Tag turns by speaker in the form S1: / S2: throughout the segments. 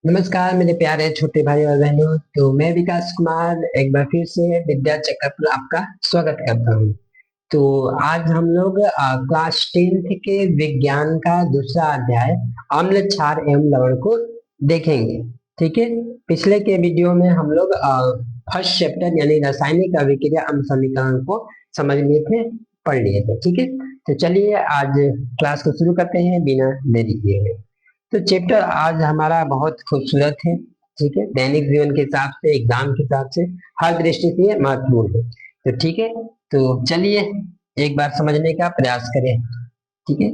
S1: नमस्कार मेरे प्यारे छोटे भाई और बहनों। तो मैं विकास कुमार एक बार फिर से विद्या चैनल पर आपका स्वागत करता हूँ। तो आज हम लोग क्लास 10th के विज्ञान का दूसरा अध्याय अम्ल क्षार एवं लवण को देखेंगे। ठीक है। पिछले के वीडियो में हम लोग फर्स्ट चैप्टर यानी रासायनिक अभिक्रिया अम्ल समीकरण को समझ लिए थे, पढ़ लिए थे। ठीक है। तो चलिए आज क्लास को शुरू करते हैं बिना देरी किए। तो चैप्टर आज हमारा बहुत खूबसूरत है। ठीक है। दैनिक जीवन के हिसाब से, एग्जाम के हिसाब से, हर दृष्टि से ये महत्वपूर्ण है। तो ठीक है। तो चलिए एक बार समझने का प्रयास करें। ठीक है।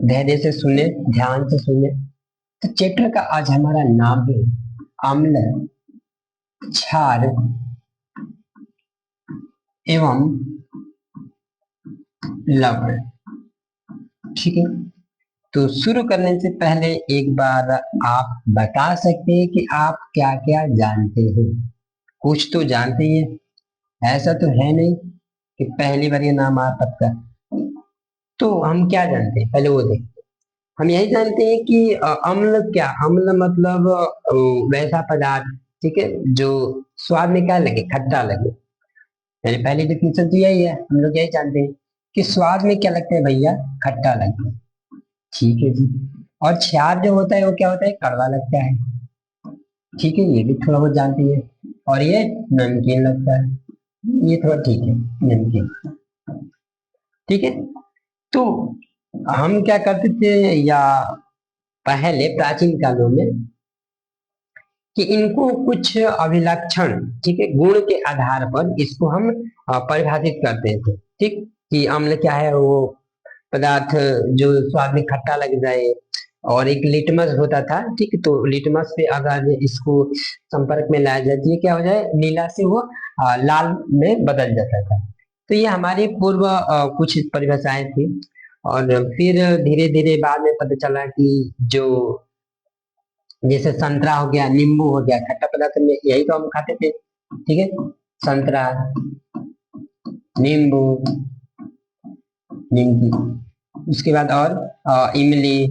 S1: धैर्य से सुने, ध्यान से सुने। तो चैप्टर का आज हमारा नाम है अम्ल क्षार एवं लवण। ठीक है। तो शुरू करने से पहले एक बार आप बता सकते हैं कि आप क्या क्या जानते हैं। कुछ तो जानते ही हैं, ऐसा तो है नहीं कि पहली बार ये नाम आ सकता है। तो हम क्या जानते हैं पहले वो देखते हैं। हम यही जानते हैं कि अम्ल क्या, अम्ल मतलब वैसा पदार्थ, ठीक है, जो स्वाद में क्या लगे, खट्टा लगे। यानी पहली डिफिनेशन तो यही है, हम लोग यही जानते हैं कि स्वाद में क्या लगता है भैया, खट्टा लगता है। ठीक है जी। और क्षार जो होता है वो क्या होता है, कड़वा लगता है। ठीक है, ये भी थोड़ा बहुत जानते हैं। और ये नमकीन लगता है, ये थोड़ा ठीक है, नमकीन। ठीक है। तो हम क्या करते थे, या पहले प्राचीन कालों में, कि इनको कुछ अभिलक्षण, ठीक है, गुण के आधार पर इसको हम परिभाषित करते थे। ठीक। कि अम्ल क्या है, वो पदार्थ जो स्वाद में खट्टा लग जाए। और एक लिटमस होता था, ठीक है, तो लिटमस पे अगर इसको संपर्क में लाया जाए तो ये क्या हो जाए, नीला से वो लाल में बदल जाता था। तो ये हमारी पूर्व कुछ परिभाषाएं थी। और फिर धीरे धीरे बाद में पता चला कि जो, जैसे संतरा हो गया, नींबू हो गया, खट्टा पदार्थ में यही तो हम खाते थे। ठीक है। संतरा, नींबू, नींबू, उसके बाद और इमली।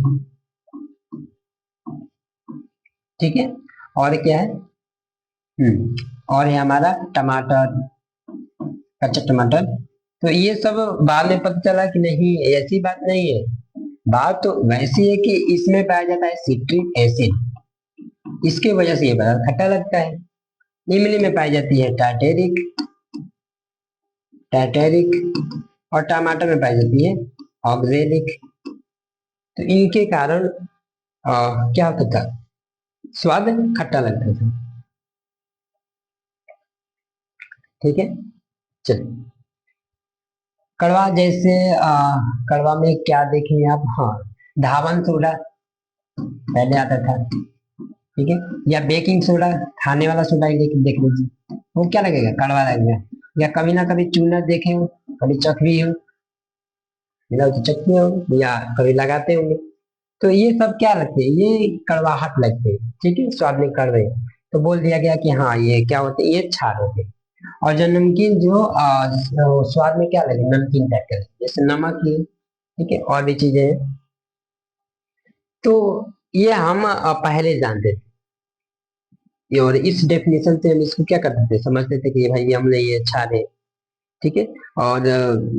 S1: ठीक है। और क्या है, और है हमारा टमाटर, कच्चा टमाटर। तो ये सब बाद में पता चला कि नहीं, ऐसी बात नहीं है। बात तो वैसी है कि इसमें पाया जाता है सिट्रिक एसिड, इसके वजह से ये पदार्थ खट्टा लगता है। इमली में पाई जाती है टार्टेरिक, टार्टेरिक। और टमाटर में पाई जाती है ऑक्जेलिक। तो इनके कारण क्या होता था, स्वाद खट्टा लगता था। ठीक है। चलिए, कड़वा जैसे कड़वा में क्या देखेंगे आप, हाँ, धावन सोडा पहले आता था। ठीक है। या बेकिंग सोडा, खाने वाला सोडा ही देख लीजिए, वो क्या लगेगा, कड़वा लगेगा। या कभी ना कभी चूना देखे हो, कभी चखवी हो, मिला तो चखते हो, या कभी लगाते होंगे। तो ये सब क्या लगते हैं, ये कड़वाहट लगते हैं। ठीक है, स्वाद में कड़वे। तो बोल दिया गया कि हाँ ये क्या होते हैं, ये क्षार होते हैं। और जो नमकीन, जो स्वाद में क्या लगे, नमकीन टाइप का लगे, जैसे नमक ही। ठीक है, और भी चीजें हैं। तो ये हम पहले जानते थे। और इस डेफिनेशन से हम इसको क्या करते थे, समझते थे कि भाई हमने ये क्षार है। ठीक है। और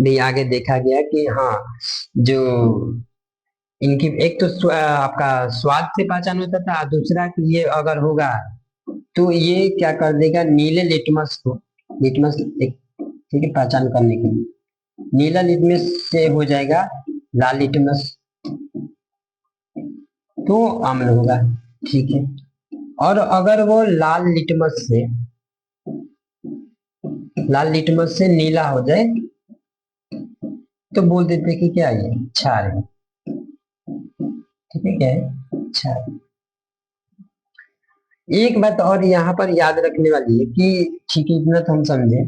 S1: भी आगे देखा गया कि हाँ, जो इनकी एक तो आपका स्वाद से पहचान होता था, दूसरा कि ये अगर होगा तो ये क्या कर देगा, नीले लिटमस को, लिटमस एक, ठीक है, पहचान करने के लिए नीला लिटमस से हो जाएगा लाल लिटमस, तो अम्ल होगा। ठीक है। और अगर वो लाल लिटमस से नीला हो जाए तो बोल देते कि क्या है, ये क्षार है। ठीक है, क्या है, क्षार। एक बात और यहाँ पर याद रखने वाली है कि, ठीक है, इतना तो हम समझे।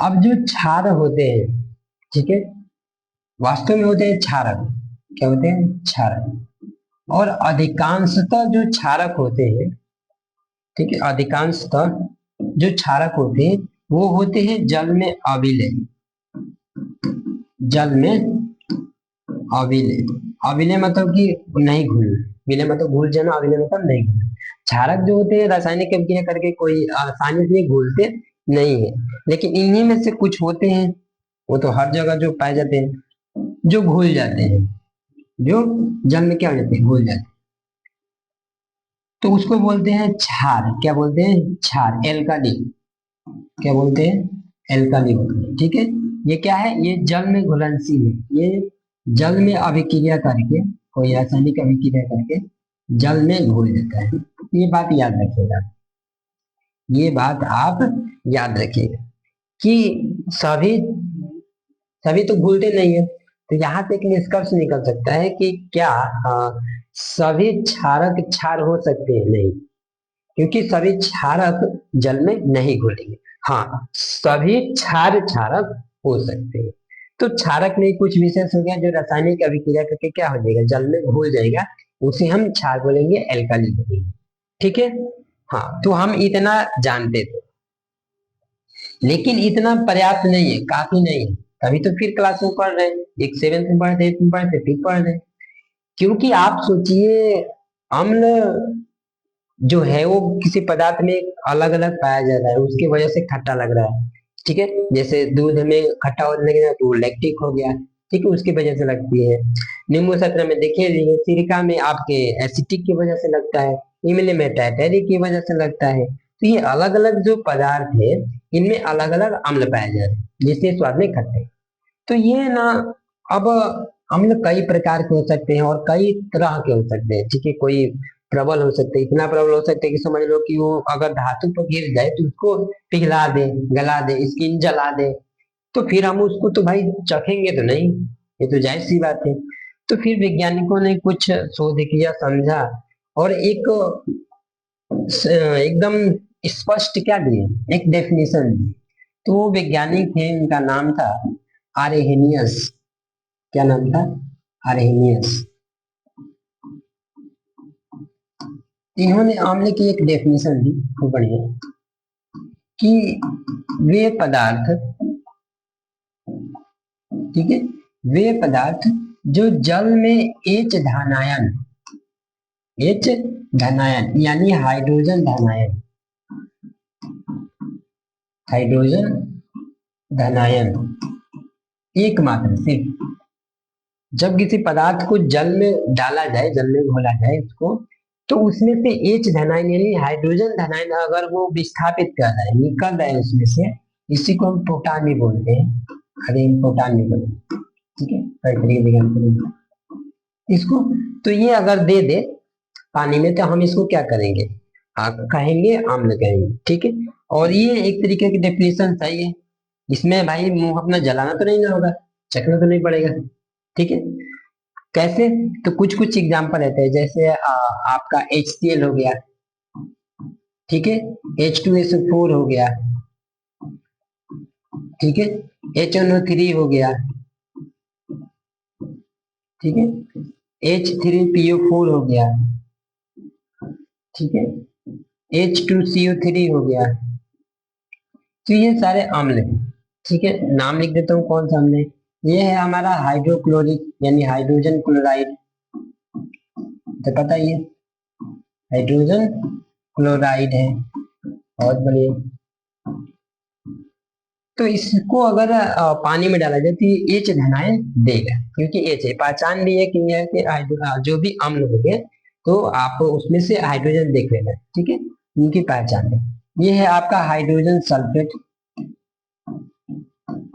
S1: अब जो क्षार होते हैं, ठीक है, वास्तव में होते हैं क्षारक। क्या होते हैं, क्षारक। और अधिकांशतः जो क्षारक होते हैं, ठीक है, अधिकांशतः जो क्षारक होते हैं वो होते हैं जल में अविलय, जल में अविलय। अविलय मतलब कि नहीं घुलना, विलय मतलब घुल जाना, अविलय मतलब नहीं घुलना। क्षारक जो होते हैं रासायनिक अभिक्रिया करके कोई आसानी से घुलते नहीं है, लेकिन इन्हीं में से कुछ होते हैं, वो तो हर जगह जो पाए जाते हैं, जो घुल जाते हैं, जो जल में क्या हो जाते हैं, घुल जाते हैं। तो उसको बोलते हैं क्षार। क्या बोलते हैं, क्षार, एल्काली। क्या बोलते हैं, एल्काली बोलते हैं। ठीक है, ये क्या है, ये जल में घुलनशील है, ये जल में अभिक्रिया करके, कोई रासायनिक अभिक्रिया करके जल में घुल जाता है। ये बात याद रखिएगा, ये बात आप याद रखिएगा कि सभी सभी तो घुलते नहीं है। तो यहाँ से एक निष्कर्ष निकल सकता है कि क्या सभी क्षारक क्षार हो सकते हैं? नहीं, क्योंकि सभी क्षारक जल में नहीं घुलेंगे। हाँ, सभी क्षार क्षारक हो सकते हैं। तो क्षारक में कुछ विशेष हो गया जो रासायनिक अभिक्रिया करके क्या हो जाएगा, जल में घुल जाएगा, उसे हम क्षार बोलेंगे, एल्काली बोलेंगे। ठीक है, हाँ, तो हम इतना जानते थे, लेकिन इतना पर्याप्त नहीं है, काफी नहीं है। तभी तो फिर क्लास में पढ़ रहे हैं, एक सेवेंथ में पढ़ते, एट्थ में पढ़ते, फिर पढ़ रहे हैं। क्योंकि आप सोचिए, अम्ल जो है वो किसी पदार्थ में अलग अलग पाया जाता है, उसकी वजह से खट्टा लग रहा है। ठीक है, जैसे दूध में खट्टा होने लगेगा तो वो लैक्टिक हो गया। ठीक है, उसकी वजह से लगती है। नींबू संतरा में देखिए, सिरका में आपके एसिटिक की वजह से लगता है, इमली में टाइटेरिक की वजह से लगता है। तो ये अलग अलग जो पदार्थ है, इनमें अलग अलग अम्ल पाए जा रहे हैं, जिससे स्वाद में खट्टे। तो ये ना, अब अम्ल कई प्रकार के हो सकते हैं और कई तरह के हो सकते हैं। ठीक है, कोई प्रबल हो सकते हैं, इतना प्रबल हो सकते हैं कि समझ लो कि वो अगर धातु पर गिर जाए तो उसको पिघला दे, गला दे, स्किन जला दे। तो फिर हम उसको तो भाई चखेंगे तो नहीं, ये तो जाहिर सी बात है। तो फिर वैज्ञानिकों ने कुछ शोध किया, समझा, और एक एकदम स्पष्ट क्या दिए, एक डेफिनेशन दी। तो वो वैज्ञानिक थे, उनका नाम था आर्हेनियस। क्या नाम था, आर्हेनियस। इन्होंने आमले की एक डेफिनेशन दी, खूब बढ़िया, कि वे पदार्थ, ठीक है, वे पदार्थ जो जल में एच धनायन यानी हाइड्रोजन धनायन, हाइड्रोजन धनायन एकमात्र सिर्फ, जब किसी पदार्थ को जल में डाला जाए, जल में घोला जाए उसको, तो उसमें से एच धनायन यानी हाइड्रोजन धनायन अगर वो विस्थापित कर रहा है, निकल रहा है उसमें से, इसी को हम प्रोटॉन भी बोलते हैं। अरे प्रोटॉन भी बोलते हैं। ठीक है, कई तरीके से इसको। तो ये अगर दे दे पानी में तो हम इसको क्या करेंगे, कहेंगे अम्ल कहेंगे। ठीक है, और ये एक तरीके की डेफिनेशन सही है। इसमें भाई मुंह अपना जलाना तो नहीं ना होगा, चखना तो नहीं पड़ेगा। ठीक है, कैसे, तो कुछ कुछ एग्जाम्पल रहते हैं, जैसे आपका HCl हो गया, ठीक है, H2SO4 हो गया, ठीक है, HNO3 हो गया, ठीक है, H3PO4 हो गया, ठीक है, H2CO3 हो गया। तो ये सारे अम्ल हैं। ठीक है, नाम लिख देता हूँ कौन सा अम्ल है। ये है हमारा हाइड्रोक्लोरिक यानी हाइड्रोजन क्लोराइड, तो पता ही है, हाइड्रोजन क्लोराइड है। बहुत बढ़िया। तो इसको अगर पानी में डाला जाए तो ये एच धनायन देगा, क्योंकि एच है, पहचान भी है कि यह कि जो भी अम्ल हो गए तो आप उसमें से हाइड्रोजन देख लेना। ठीक है, उनकी पहचान है। ये है आपका हाइड्रोजन सल्फेट,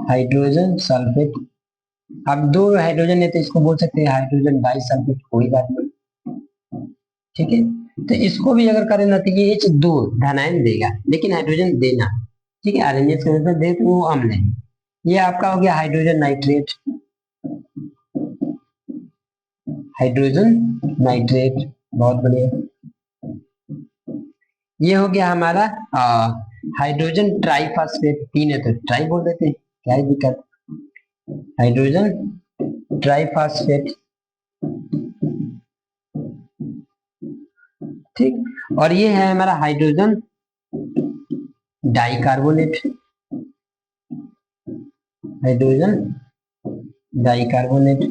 S1: हाइड्रोजन सल्फेट। अब दो हाइड्रोजन है तो इसको बोल सकते हैं हाइड्रोजन डाई सल्फेट, कोई बात नहीं। ठीक है, तो इसको भी अगर करें ना तो ये एच दो धनायन देगा, लेकिन हाइड्रोजन देना। ठीक है, आरएनएस के अंदर दे तो वो अम्ल है। ये आपका हो गया हाइड्रोजन नाइट्रेट, हाइड्रोजन नाइट्रेट। बहुत बढ़िया। ये हो गया हमारा हाइड्रोजन ट्राइफॉस्फेट, तीन है तो ट्राई बोल देते हैं, क्या है दिक्कत। हाइड्रोजन ट्राइफॉस्फेट, ठीक। और ये है हमारा हाइड्रोजन डाइकार्बोनेट, हाइड्रोजन डाइकार्बोनेट।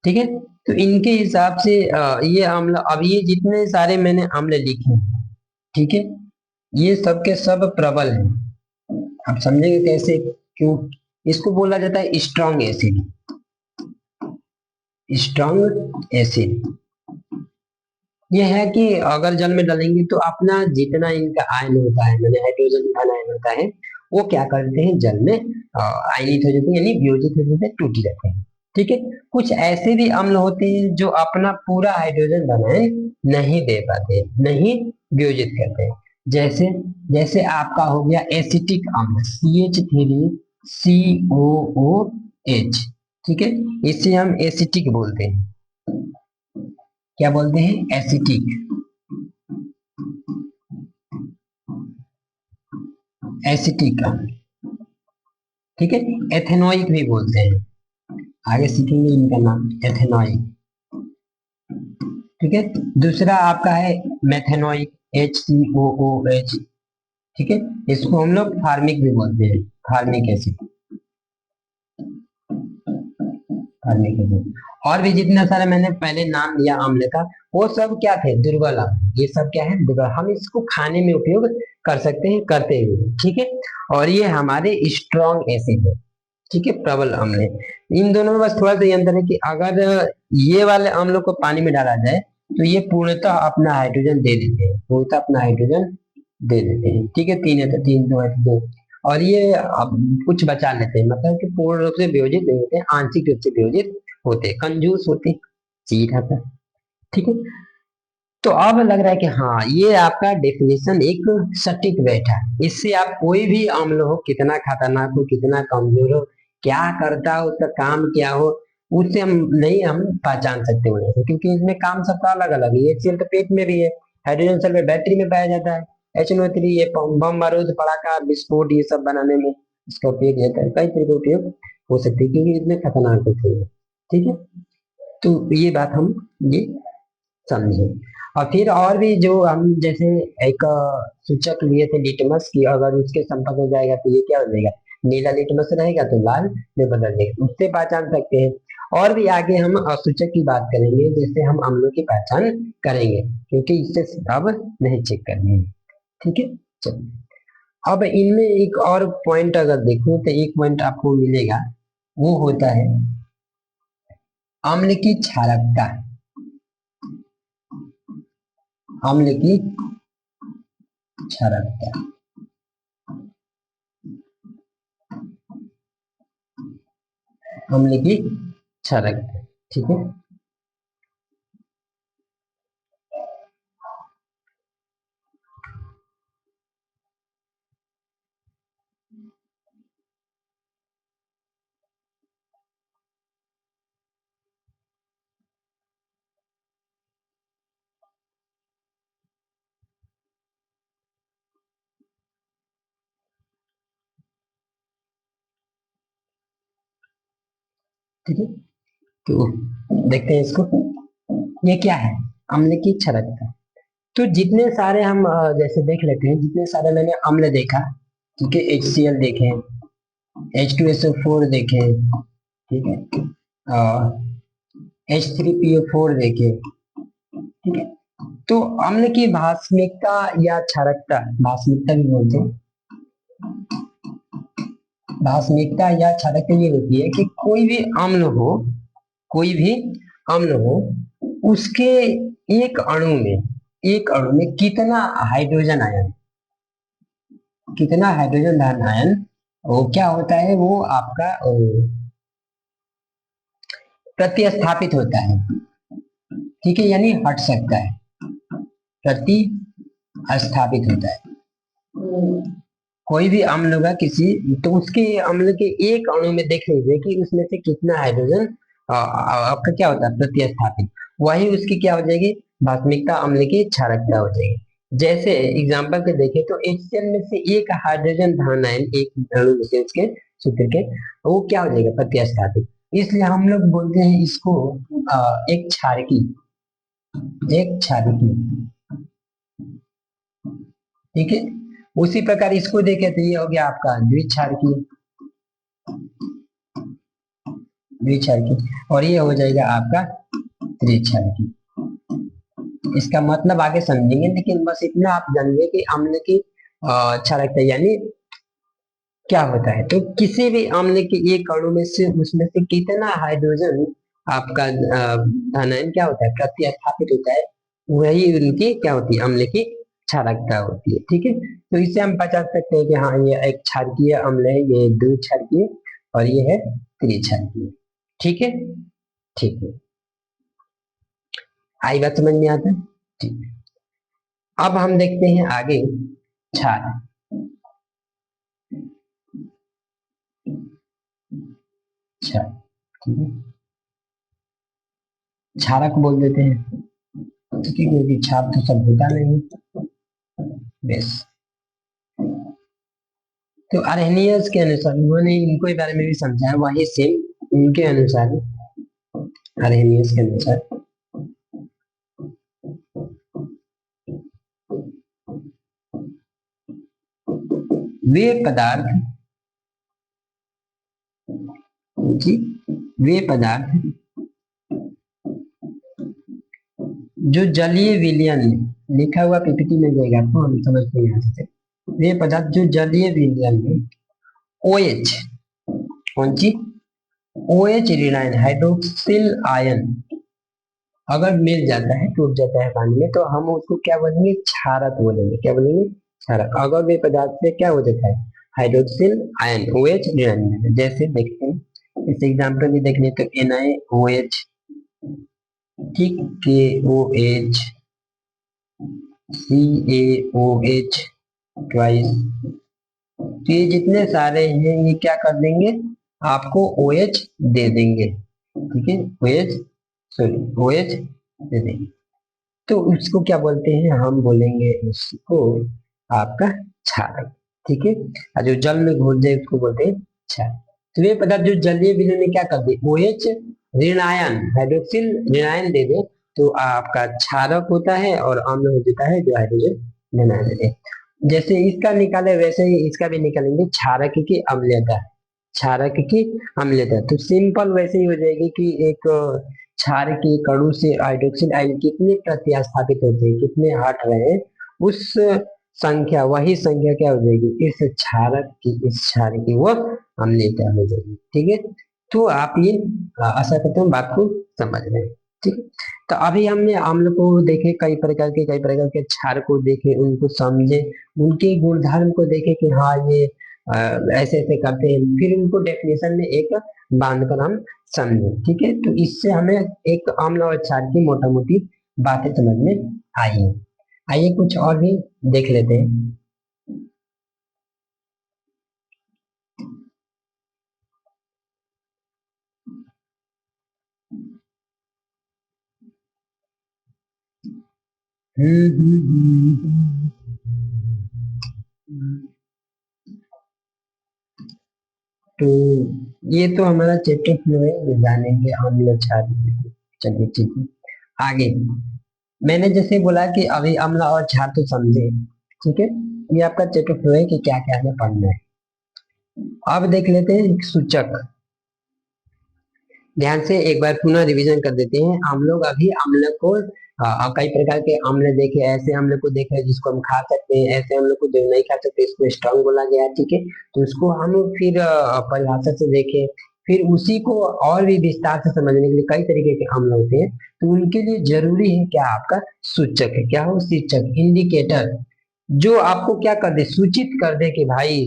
S1: ठीक है। तो इनके हिसाब से ये अम्ल, अब ये जितने सारे मैंने अम्ल लिखे हैं, ठीक है, ये सब के सब प्रबल हैं। आप समझेंगे कैसे, क्यों? इसको बोला जाता है स्ट्रॉन्ग एसिड। स्ट्रॉन्ग एसिड ये है कि अगर जल में डालेंगे तो अपना जितना इनका आयन होता है, मैंने हाइड्रोजन घन आयन होता है, वो क्या करते हैं, जल में आयनित हो जाते हैं, यानी वियोजित हो जाते हैं, टूट जाते हैं। ठीक है। कुछ ऐसे भी अम्ल होते हैं जो अपना पूरा हाइड्रोजन घन आयन नहीं दे पाते, नहीं वियोजित करते। जैसे जैसे आपका हो गया एसिटिक अम्ल, CH3COOH। ठीक है, इसे हम एसिटिक बोलते हैं। क्या बोलते हैं? एसिटिक। एसिटिक अम्ल। ठीक है। एथेनोइक भी बोलते हैं, आगे सीखेंगे इनका नाम, एथेनोइक। ठीक है। दूसरा आपका है मेथेनोइक, HCOOH। ठीक है, इसको हम लोग फार्मिक भी बोलते हैं, फार्मिक एसिड। Formic acid. और भी जितना सारा मैंने पहले नाम लिया अम्ल का, वो सब क्या थे? दुर्बल अम्ल। ये सब क्या है? दुर्बल। हम इसको खाने में उपयोग कर सकते हैं, करते हुए। ठीक है। और ये हमारे स्ट्रॉन्ग एसिड है। ठीक है, प्रबल अम्ल है। इन दोनों में बस थोड़ा सा ये अंतर है कि अगर ये वाले अम्लों को पानी में डाला जाए तो ये पूर्णतः अपना हाइड्रोजन दे देते हैं, पूर्णतः अपना हाइड्रोजन दे देते हैं। ठीक है, तीन है तो तीन, दो है तो दो। और ये अब कुछ बचा लेते हैं, मतलब कि पूर्ण रूप से वियोजित नहीं होते हैं, आंशिक रूप से वियोजित होते हैं, कंजूस होते हैं, सीधा था। ठीक है। तो अब लग रहा है कि हाँ, ये आपका डेफिनेशन एक सटीक बैठा है। इससे आप कोई भी अम्ल हो, कितना खतरनाक हो, कितना कमजोर हो, क्या करता हो, उसका काम क्या हो, उससे हम पहचान सकते हो, क्योंकि इसमें काम सबका अलग अलग है। HCl तो पेट में भी है, हाइड्रोजन सल्फेट बैटरी में पाया जाता है, HNO3 ये बम बारूद पटाखा विस्फोट ये सब बनाने में इसका उपयोग होता है, कई तरह के उपयोग हो सकते हैं, क्योंकि इतने खतरनाक होते हैं। ठीक है। तो ये बात हम ये समझे। और फिर और भी जो हम जैसे एक सूचक लिए थे लिटमस की, अगर उसके संपर्क में जाएगा तो ये क्या हो जाएगा? नीला लिटमस रहेगा तो लाल में बदल जाएगा, उससे पहचान सकते हैं। और भी आगे हम सूचक की बात करेंगे, जैसे हम अम्लों की पहचान करेंगे, क्योंकि इससे अब नहीं चेक करनी है। ठीक है। चलिए, अब इनमें एक और पॉइंट अगर देखो तो एक पॉइंट आपको मिलेगा, वो होता है अम्ल की क्षारकता। अम्ल की क्षारकता। अम्ल की क्षारकता। ठीक है। ठीक है, तो देखते हैं इसको। ये क्या है? अम्ल की क्षारकता। तो जितने सारे हम जैसे देख लेते हैं, जितने सारे मैंने अम्ल देखा, ठीक है, HCl देखे, H2SO4 देखे, ठीक है, H3PO4 देखे। ठीक है। तो अम्ल की भास्मिकता या क्षारकता, भास्मिकता भी बोलते हैं, भास्मिकता या क्षारकता ये होती है कि कोई भी अम्ल हो, कोई भी अम्ल हो, उसके एक अणु में, एक अणु में कितना हाइड्रोजन आयन, कितना हाइड्रोजन धन आयन, वो क्या होता है, वो आपका प्रतिस्थापित होता है। ठीक है, यानी हट सकता है, प्रतिस्थापित होता है। कोई भी अम्ल होगा किसी, तो उसके अम्ल के एक अणु में देख लीजिए कि उसमें से कितना हाइड्रोजन आपका क्या होता है, प्रतिस्थापित। वही उसकी क्या हो जाएगी? भास्मिकता, अम्ल की क्षारकता हो जाएगी। जैसे एग्जांपल के देखें तो HCl में से एक हाइड्रोजन धन आयन, एक अणु में से उसके सूत्र के, वो क्या हो जाएगा? प्रतिस्थापित। इसलिए हम लोग बोलते हैं इसको एक क्षारकी, एक क्षारकी। ठीक है। उसी प्रकार इसको देखें तो ये हो गया आपका द्विक्षारकी, द्विक्षारकी, और ये हो जाएगा आपका त्रिक्षारकी। इसका मतलब आगे समझेंगे, लेकिन बस इतना आप जानिए कि अम्ल की क्षारकता यानी क्या होता है। तो किसी भी अम्ल के एक अणु में से उसमें से कितना हाइड्रोजन आपका धनायन क्या होता है, प्रतिस्थापित होता है, वही उनकी क्या होती है, अम्ल की क्षारकता होती है। ठीक है, तो इससे हम पहचान सकते हैं कि हाँ ये एक क्षारकीय अम्ल है, ये द्विक्षारकीय, और ये है त्रिक्षारकीय। ठीक है, ठीक है, आई बात समझ में आता है। ठीक है, अब हम देखते हैं आगे क्षार। अच्छा, ठीक है, क्षारक बोल देते हैं, ठीक है, क्योंकि क्षार तो सब होता नहीं। बेस, तो अरहेनियस के अनुसार उन्होंने इनको बारे में भी समझाया, वही सेम इनके अनुसार, अरहेनियस के अनुसार वे पदार्थ जी, वे पदार्थ जो जलीय विलयन में लिखा हुआ पीपीटी में जाएगा आपको, हम समझते हैं यहाँ से। वे पदार्थ जो जलीय विलयन में OH, कौन सी, OH ऋणायन हाइड्रोक्सिल आयन अगर मिल जाता है, टूट जाता है पानी में, तो हम उसको क्या बोलेंगे, क्षारक बोलेंगे। क्या बोलेंगे, क्षारक। अगर वे पदार्थ से क्या हो जाता है, हाइड्रोक्सिल आयन OH ऋणायन में, जैसे देखते हैं इस एग्जाम्पल में देख ले तो NaOH, ठीक, KOH, CaOH ट्वाइस, तो ये जितने सारे हैं ये क्या कर देंगे, आपको OH दे देंगे। ठीक है, OH, सॉरी OH दे देंगे, तो उसको क्या बोलते हैं, हम बोलेंगे उसको आपका क्षारक। ठीक है, और जो जल में घुल जाए उसको बोलते हैं क्षारक। तो ये पदार्थ जो जलीय विलयन में क्या कर दे, OH ऋणायन हाइड्रोक्सिल ऋणायन दे दे, तो आपका क्षारक होता है, और अम्ल हो जाता है जो हाइड्रोजन ऋणायन दे। जैसे इसका निकाले वैसे ही इसका भी निकालेंगे, क्षारक की अम्लता, क्षारक की अम्लता तो सिंपल वैसे ही हो जाएगी कि एक क्षार के कणु से हाइड्रोक्सिल आयन कितने प्रतिस्थापित होते हैं, कितने हट रहे हैं, उस संख्या, वही संख्या क्या हो जाएगी, इस क्षारक की, इस क्षार की वो अम्लता हो जाएगी। ठीक है, तो आप ये आशा करता हूँ बात को समझ रहे हैं। ठीक है, तो अभी हमने अम्ल को देखे, कई प्रकार के क्षार को देखे, उनको समझे, उनके गुणधर्म को देखे कि हाँ ये ऐसे ऐसे करते हैं, फिर उनको डेफिनेशन में एक बांध कर हम समझे। ठीक है, तो इससे हमें एक अम्ल और क्षार की मोटा मोटी बातें समझ में आई है। आइए कुछ और भी देख लेते हैं। तो ये तो हमारा चैप्टर फ्लो है, ये जानेंगे अम्ल क्षार। चलिए ठीक है, आगे मैंने जैसे बोला कि अभी अम्ल और क्षार तो समझे। ठीक है, ये आपका चैप्टर फ्लो है कि क्या क्या हमें पढ़ना है। अब देख लेते हैं एक सूचक, ध्यान से एक बार पुनः रिवीजन कर देते हैं। हम लोग अभी अम्ल को कई प्रकार के अम्ल देखे, ऐसे अम्ल को देखे जिसको हम खा सकते हैं, ऐसे अम्ल को जो नहीं खा सकते इसको स्ट्रॉन्ग बोला गया है। ठीक है, तो उसको हम फिर परिभाषा से देखे, फिर उसी को और भी विस्तार से समझने के लिए कई तरीके के अम्ल होते हैं, तो उनके लिए जरूरी है क्या, आपका सूचक है। क्या हो, सूचक, इंडिकेटर, जो आपको क्या कर दे, सूचित कर दे कि भाई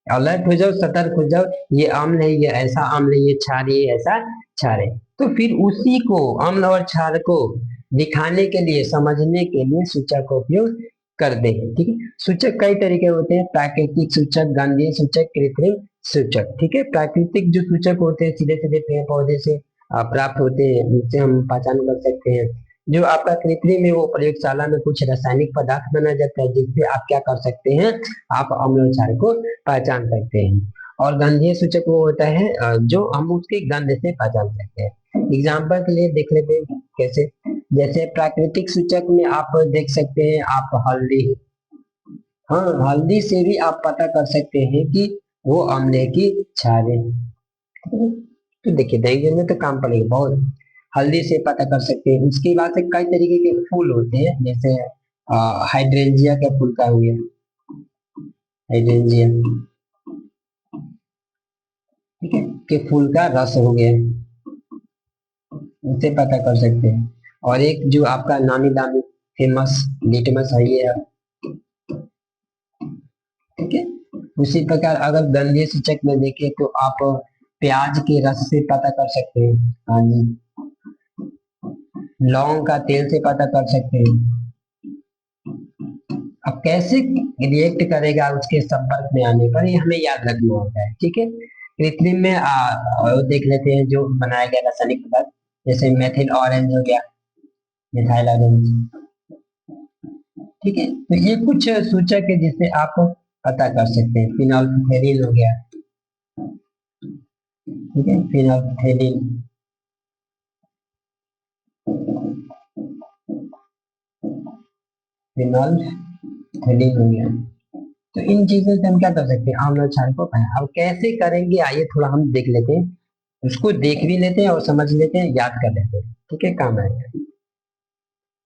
S1: अलर्ट हो जाओ, सतर्क हो जाओ, ये अम्ल है, ये ऐसा अम्ल है, ये क्षार है, ये ऐसा क्षार है। तो फिर उसी को, अम्ल और क्षार को दिखाने के लिए, समझने के लिए सूचक का उपयोग करते हैं। ठीक है, सूचक कई तरीके होते हैं, प्राकृतिक सूचक, गंधीय सूचक, कृत्रिम सूचक। ठीक है, प्राकृतिक जो सूचक होते हैं सीधे सीधे पेड़ पौधे से प्राप्त होते हैं, उनसे हम पहचान कर सकते हैं। जो आपका कृत्रिम है वो प्रयोगशाला में कुछ रासायनिक पदार्थ बनाया जाता है, जिससे आप क्या कर सकते हैं, आप अम्ल और क्षार को पहचान सकते हैं। और गंधीय सूचक वो होता है जो हम उसके गंध से पहचान सकते हैं। एग्जाम्पल के लिए देख लेते हैं कैसे, जैसे प्राकृतिक सूचक में आप देख सकते हैं, आप हल्दी, हाँ हल्दी से भी आप पता कर सकते हैं कि वो अम्ल की क्षार है। तो देखिए दही में तो काम पड़ेगा बहुत। हल्दी से पता कर सकते हैं। उसके बाद से कई तरीके के फूल होते हैं, जैसे हाइड्रेंजिया के फूल का हुआ, हाइड्रेंजिया, ठीक है, के फूल का रस हो गया, उसे पता कर सकते हैं। और एक जो आपका नामी दामी फेमस लिटमस है ये, ठीक है। उसी प्रकार अगर गंधीय सूचक में देखें तो आप प्याज के रस से पता कर सकते हैं। हाँ जी। लौंग का तेल से पता कर सकते हैं। अब कैसे रिएक्ट करेगा उसके संपर्क में आने पर, ये हमें याद रखना होता है, ठीक है। कृत्रिम में और देख लेते हैं जो बनाया गया रासायनिक पदार्थ, जैसे मेथिल ऑरेंज हो गया, मिथाइल ऑरेंज, ठीक है। तो ये कुछ सूचक है जिससे आप पता कर सकते हैं। फिनोल्फथेलिन हो गया, ठीक है, फिनोल्फथेलिन, फिनोल्फथेलिन हो गया। तो इन चीजों से हम क्या कर सकते हैं, आंवला क्षार को पाए। अब कैसे करेंगे आइए थोड़ा हम देख लेते हैं, उसको देख भी लेते हैं और समझ लेते हैं, याद कर लेते हैं, ठीक है, काम आएगा।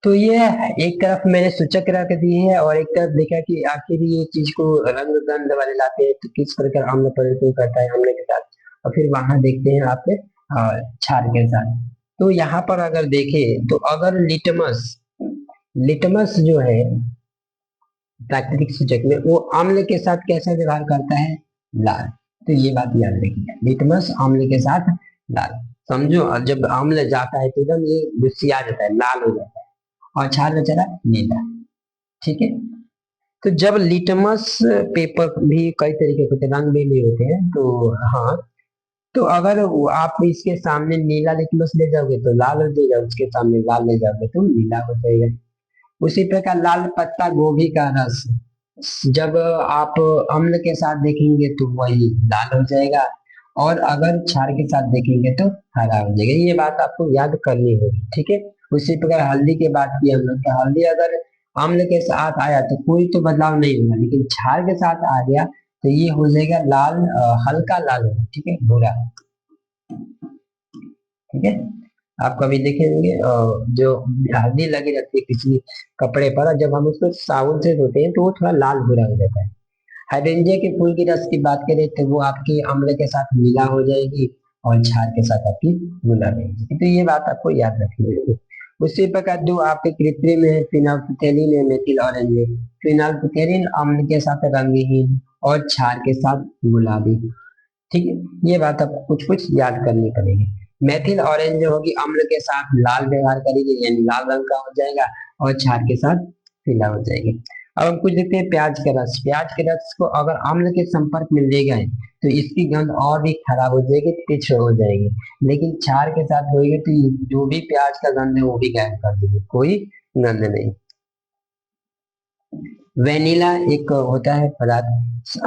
S1: तो ये एक तरफ मैंने सूचक रख दिए है और एक तरफ देखा कि आखिर ये चीज को रंग गंध वाले लाते हैं तो किस प्रकार आम्ल परिवर्तन करता है आम्ल के साथ, और फिर वहां देखते हैं आपके क्षार के साथ। तो यहाँ पर अगर देखें तो अगर लिटमस, लिटमस जो है प्राकृतिक सूचक में, वो अम्ल के साथ कैसा व्यवहार करता है, लाल। तो ये बात याद रखिए, लिटमस अम्ल के साथ लाल। समझो जब अम्ल जाता है तो एकदम ये गुस्सिया जाता है, लाल हो जाता है, और क्षार बेचारा नीला, ठीक है। तो जब लिटमस पेपर भी कई तरीके के होते हैं, रंग भी होते हैं, तो हाँ, तो अगर आप इसके सामने नीला लिटमस ले जाओगे तो लाल हो जाएगा, उसके सामने लाल ले जाओगे तो नीला हो जाएगा। उसी प्रकार लाल पत्ता गोभी का रस जब आप अम्ल के साथ देखेंगे तो वही लाल हो जाएगा, और अगर क्षार के साथ देखेंगे तो हरा हो जाएगा। ये बात आपको याद करनी होगी, ठीक है। उसी प्रकार हल्दी की बात की हम लोग, तो हल्दी अगर अम्ल के साथ आया तो कोई तो बदलाव नहीं होगा, लेकिन क्षार के साथ आ गया तो ये हो जाएगा लाल, हल्का लाल होगा, ठीक है, भूरा, ठीक है। आप कभी देखे होंगे जो हल्दी लगी रहती है किसी कपड़े पर, और जब हम उसको साबुन से धोते हैं तो वो थोड़ा लाल भूरा हो जाता है। हाइड्रेंजिया के फूल की रस की बात करें तो वो आपके अम्ल के साथ मिला हो जाएगी और क्षार के साथ आपकी मिला रहेगी। तो ये बात आपको याद रखनी होगी। उसी प्रकार जो आपके कृत्रिम है, फिनाल्फथेलिन है, मेथिल ऑरेंज है। फिनाल्फथेलिन अम्ल के साथ रंगहीन और क्षार के साथ गुलाबी, ठीक है। ये बात आपको कुछ कुछ याद करनी पड़ेगी। मेथिल ऑरेंज जो होगी अम्ल के साथ लाल व्यवहार करेगी, यानी लाल रंग का हो जाएगा, और क्षार के साथ पीला हो जाएगी। अब हम कुछ देखते हैं प्याज का रस। प्याज के रस को अगर अम्ल के संपर्क में ले गए तो इसकी गंध और भी खराब हो जाएगी, तीव्र हो जाएगी। लेकिन क्षार के साथ होगी तो जो भी प्याज का गंध है वो भी गायब कर देगी, कोई गंध नहीं। वेनिला एक होता है पदार्थ,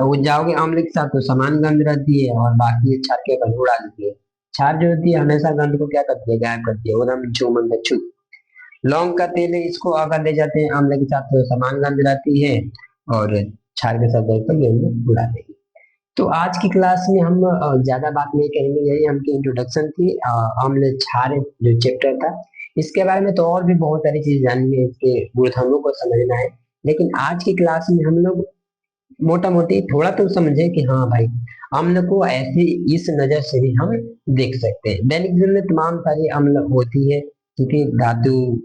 S1: वो जाओगे अम्ल के साथ तो समान गंध रहती है, और बाकी ये क्षार के गंध उड़ा देती है। क्षार जो होती है हमेशा गंध को क्या करती है, गायब करती है, एकदम छूमंत छू। लौंग का तेल है, इसको अगर ले जाते हैं अम्ल के साथ तो समान गंध रहती है, और क्षार के साथ गए तो गंध उड़ा देगी। तो आज की क्लास में हम ज्यादा बात नहीं करेंगे, यही हमकी इंट्रोडक्शन थी अम्ल क्षार जो चैप्टर था। इसके बारे में तो और भी बहुत सारी चीज जाननी है, इसके गुणधर्मों को समझना है। लेकिन आज की क्लास में हम लोग मोटा मोटी थोड़ा तो समझे कि हाँ भाई, अम्ल को ऐसे इस नजर से भी हम देख सकते हैं। दैनिक जीवन में तमाम सारी अम्ल होती है, ठीक है, धातु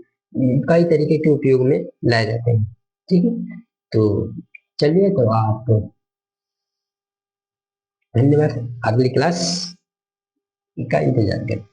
S1: कई तरीके के उपयोग में लाए जाते हैं, ठीक है। तो चलिए, तो आप धन्यवाद, अगली क्लास का इंतजार करें।